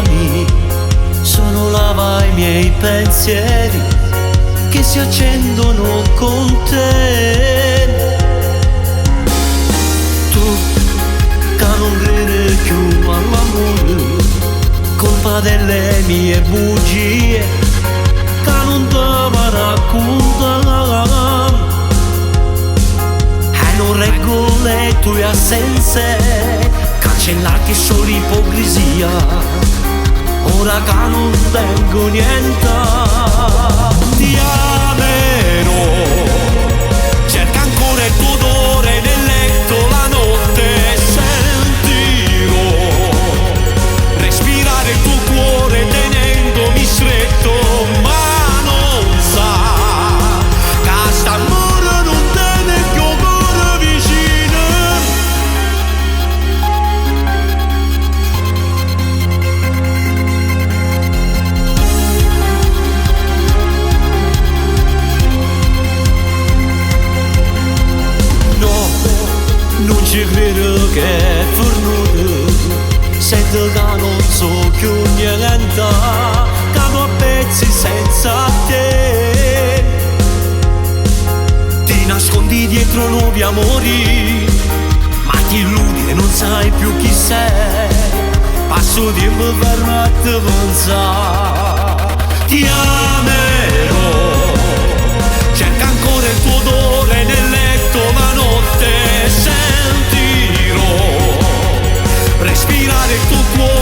chiami, sono lava i miei pensieri che si accendono con te. Tu che non credi più all'amore, colpa delle mie bugie che non te va raccontare, e non reggo le tue assenze, cancellati solo ipocrisia, ora che non tengo niente. Ti amerò, cerca ancora il tuo odore nel letto la notte, sentirò respirare il tuo cuore tenendomi stretto, ma non sa che st'amore non tiene più ancora vicino. Non ci credo che è fornuto, sento che non so più niente, cado a pezzi senza te. Ti nascondi dietro nuovi amori, ma ti illudi e non sai più chi sei. Passo tempo per non te pensare. Ti amerò, cerca ancora il tuo odore nel letto la notte, sentirò respirare il tuo cuore